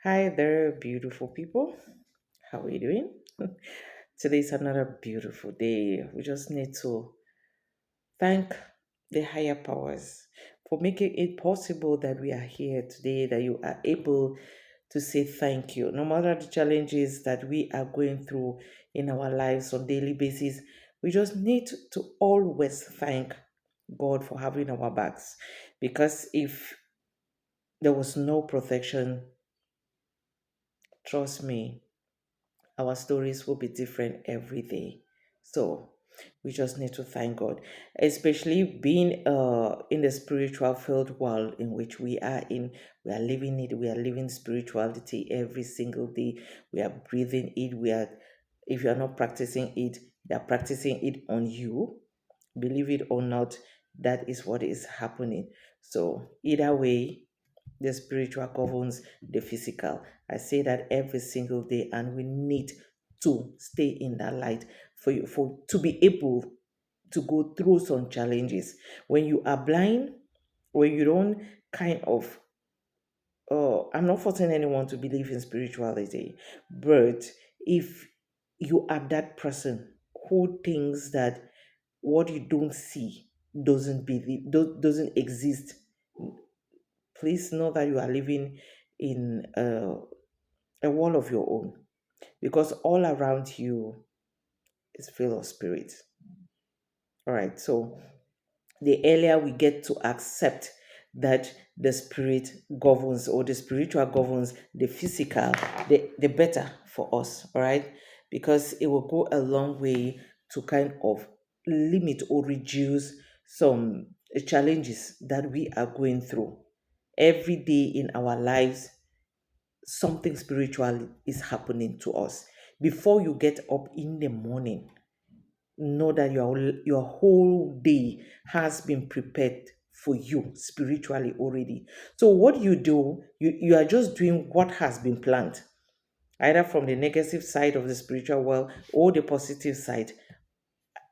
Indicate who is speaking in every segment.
Speaker 1: Hi there, beautiful people. How are you doing? Today's another beautiful day. We just need to thank the higher powers for making it possible that we are here today, that you are able to say thank you. No matter the challenges that we are going through in our lives on daily basis, we just need to always thank God for having our backs. Because if there was no protection, trust me, our stories will be different every day. So we just need to thank God, especially being in the spiritual field world in which we are in. We are living it. We are living spirituality every single day. We are breathing it. We are, if you are not practicing it, they are practicing it on you. Believe it or not, that is what is happening. So either way, the spiritual governs the physical. I say that every single day, and we need to stay in that light for you for to be able to go through some challenges. When you are blind, when you don't kind of I'm not forcing anyone to believe in spirituality, but if you are that person who thinks that what you don't see doesn't exist, please know that you are living in a world of your own, because all around you is full of spirit. All right, so the earlier we get to accept that the spirit governs, or the spiritual governs the physical, the better for us. All right, because it will go a long way to kind of limit or reduce some challenges that we are going through every day in our lives. Something spiritual is happening to us. Before you get up in the morning, know that your whole day has been prepared for you spiritually already. So what you do, you are just doing what has been planned, either from the negative side of the spiritual world or the positive side.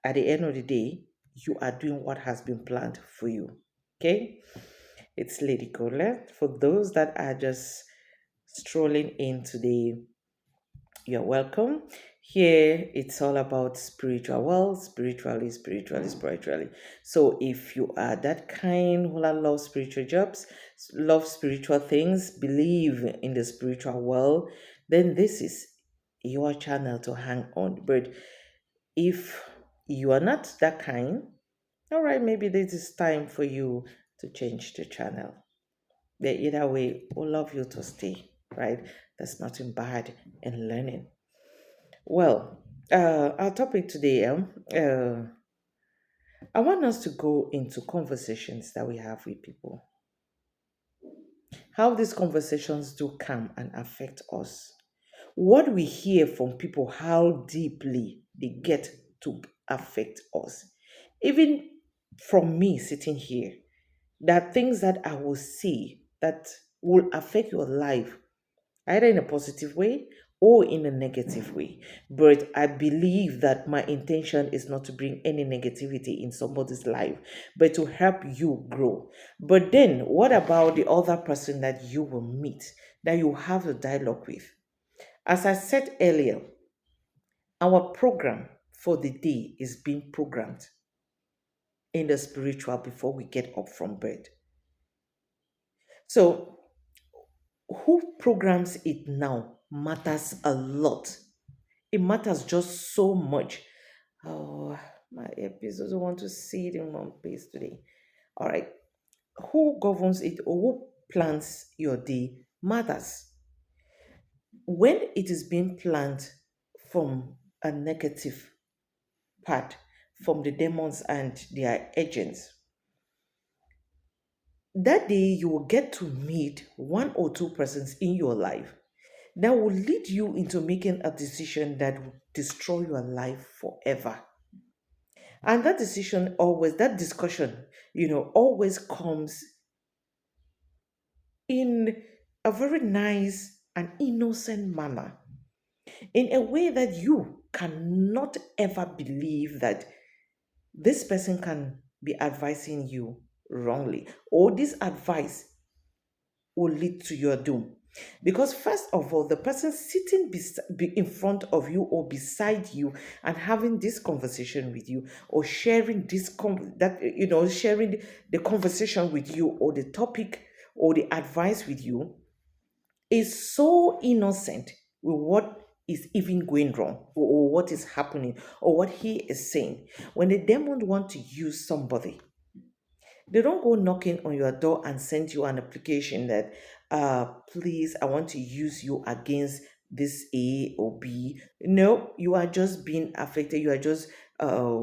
Speaker 1: At the end of the day, you are doing what has been planned for you. Okay, it's Lady Colette. For those that are just strolling in today, you're welcome. Here, it's all about spiritual world, spiritually. So, if you are that kind who love spiritual jobs, love spiritual things, believe in the spiritual world, then this is your channel to hang on. But if you are not that kind, all right, maybe this is time for you to change the channel. But either way, we love you to stay, right? There's nothing bad in learning. Well, our topic today, I want us to go into conversations that we have with people. How these conversations do come and affect us. What we hear from people, how deeply they get to affect us. Even from me sitting here, there are things that I will see that will affect your life either in a positive way or in a negative way. But I believe that my intention is not to bring any negativity in somebody's life, but to help you grow. But then, what about the other person that you will meet, that you have a dialogue with? As I said earlier, our program for the day is being programmed in the spiritual before we get up from bed. So, who programs it now matters a lot. It matters just so much. Oh, my earpiece doesn't want to see it in one place today. All right. Who governs it or who plans your day matters. When it is being planned from a negative part, from the demons and their agents, that day you will get to meet one or two persons in your life that will lead you into making a decision that will destroy your life forever. And that decision always, that discussion, always comes in a very nice and innocent manner, in a way that you cannot ever believe that this person can be advising you wrongly, or this advice will lead to your doom. Because, first of all, the person sitting in front of you or beside you and having this conversation with you, or sharing sharing the conversation with you, or the topic or the advice with you, is so innocent with what is even going wrong, or what is happening, or what he is saying. When the demon want to use somebody, they don't go knocking on your door and send you an application that, please, I want to use you against this A or B. No, you are just being affected. You are just uh,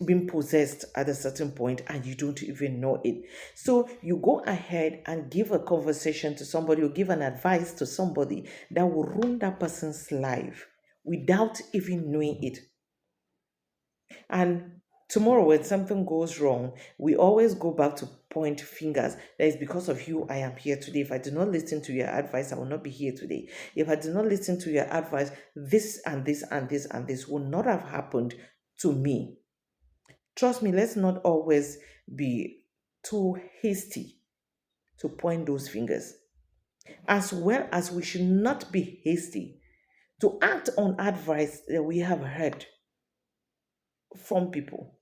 Speaker 1: being possessed at a certain point, and you don't even know it. So you go ahead and give a conversation to somebody, or give an advice to somebody that will ruin that person's life without even knowing it. And tomorrow, when something goes wrong, we always go back to point fingers. That is because of you I am here today. If I do not listen to your advice, I will not be here today. If I do not listen to your advice, this and this and this and this will not have happened to me. Trust me, let's not always be too hasty to point those fingers. As well as we should not be hasty to act on advice that we have heard from people.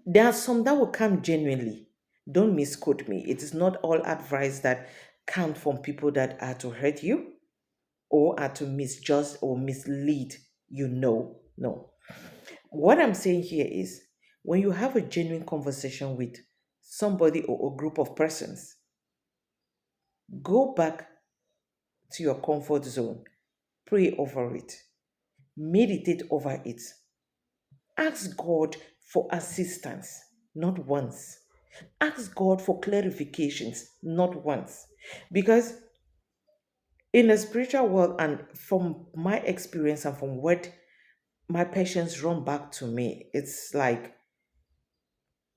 Speaker 1: There are some that will come genuinely. Don't misquote me. It is not all advice that come from people that are to hurt you, or are to misjudge or mislead you. No, no. What I'm saying here is, when you have a genuine conversation with somebody or a group of persons, go back to your comfort zone, pray over it, meditate over it, ask God for assistance, not once. Ask God for clarifications, not once. Because in the spiritual world, and from my experience and from what my patients run back to me, it's like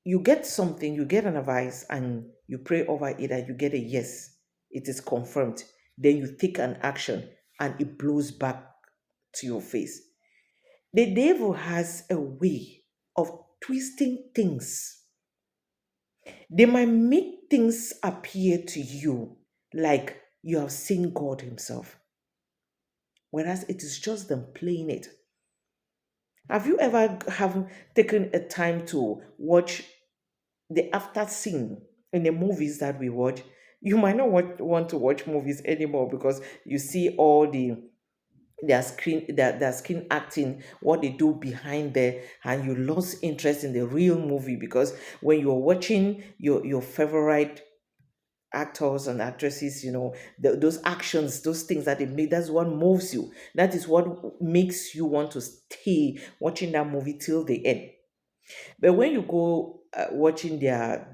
Speaker 1: you get something, you get an advice, and you pray over it, and you get a yes. It is confirmed. Then you take an action, and it blows back to your face. The devil has a way of twisting things. They might make things appear to you like you have seen God Himself, whereas it is just them playing it. Have you ever have taken a time to watch the after scene in the movies that we watch? You might not want to watch movies anymore, because you see all their screen acting, what they do behind there, and you lost interest in the real movie, because when you're watching your favorite actors and actresses, those actions, those things that they make, that's what moves you. That is what makes you want to stay watching that movie till the end. But when you go watching their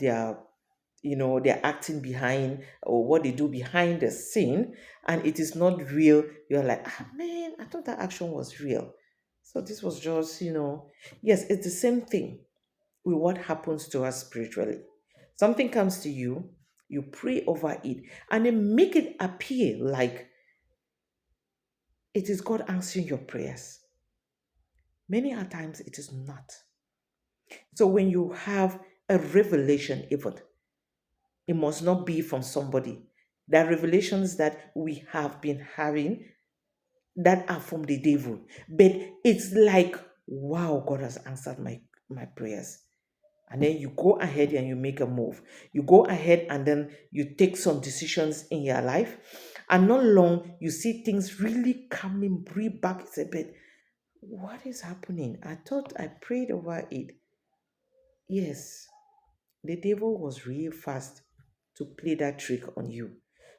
Speaker 1: acting behind, or what they do behind the scene, and it is not real, you're like, ah, man, I thought that action was real. So this was just, yes, it's the same thing with what happens to us spiritually. Something comes to you, you pray over it, and then make it appear like it is God answering your prayers. Many a times it is not. So when you have a revelation, even, it must not be from somebody. There are revelations that we have been having that are from the devil. But it's like, wow, God has answered my prayers. And then you go ahead and you make a move. You go ahead and then you take some decisions in your life. And not long, you see things really coming, breathe back. It's a bit, what is happening? I thought I prayed over it. Yes, the devil was real fast to play that trick on you.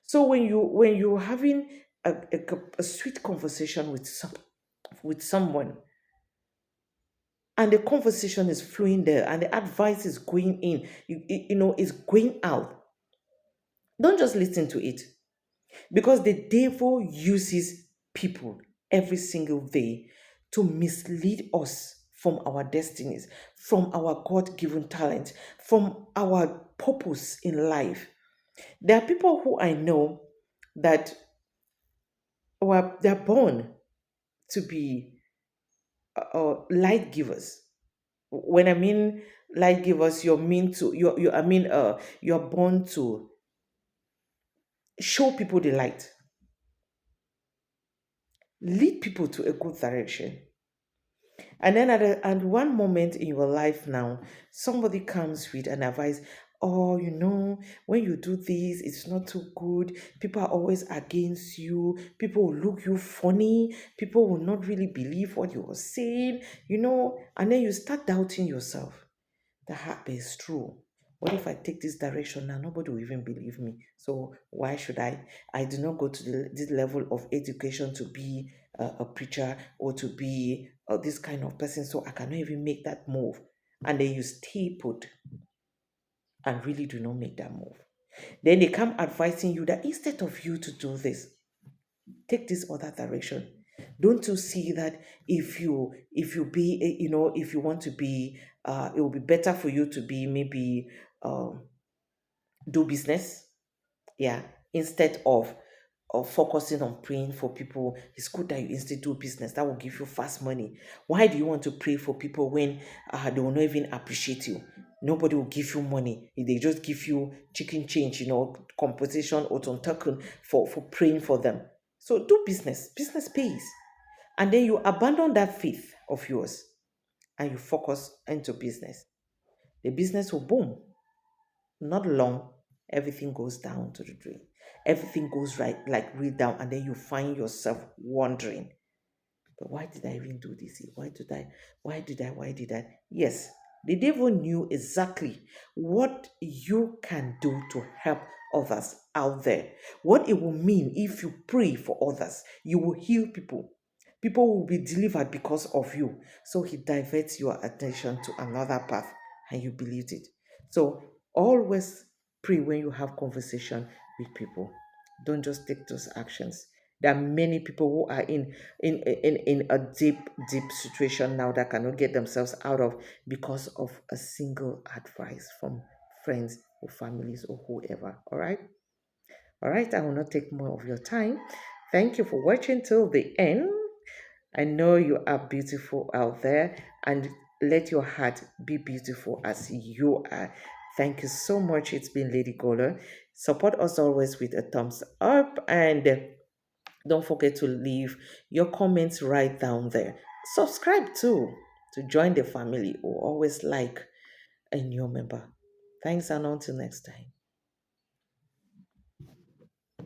Speaker 1: So when you're having a sweet conversation with someone, and the conversation is flowing there, and the advice is going in, is going out, don't just listen to it, because the devil uses people every single day to mislead us from our destinies, from our God-given talent, from our purpose in life. There are people who I know that they're born to be light givers. When I mean light givers, you're mean to you. I mean, you're born to Show people the light, lead people to a good direction. And then at one moment in your life now, somebody comes with an advice. Oh, when you do this, it's not too good. People are always against you. People will look you funny. People will not really believe what you are saying, and then you start doubting yourself. The heart is true. What if I take this direction now? Nobody will even believe me. So why should I? I do not go to this level of education to be a preacher or to be this kind of person. So I cannot even make that move. And then you stay put and really do not make that move. Then they come advising you that instead of you to do this, take this other direction. Don't you see that if you want to be, it will be better for you to be maybe um, do business, yeah, instead of focusing on praying for people. It's good that you instead do business that will give you fast money. Why do you want to pray for people when they will not even appreciate you? Nobody will give you money. They just give you chicken change, compensation or token for praying for them. So do business. Business pays. And then you abandon that faith of yours and you focus into business. The business will boom. Not long, everything goes down to the drain. Everything goes right, like real down, and then you find yourself wondering, but why did I even do this? Why did I? Yes, the devil knew exactly what you can do to help others out there. What it will mean if you pray for others, you will heal people. People will be delivered because of you. So he diverts your attention to another path and you believed it. So always pray when you have conversation with people. Don't just take those actions. There are many people who are in a deep situation now that cannot get themselves out of because of a single advice from friends or families or whoever. All right, I will not take more of your time. Thank you for watching till the end. I know you are beautiful out there, and let your heart be beautiful as you are. Thank you so much. It's been Lady Gola. Support us always with a thumbs up, and don't forget to leave your comments right down there. Subscribe too to join the family or always like a new member. Thanks, and until next time.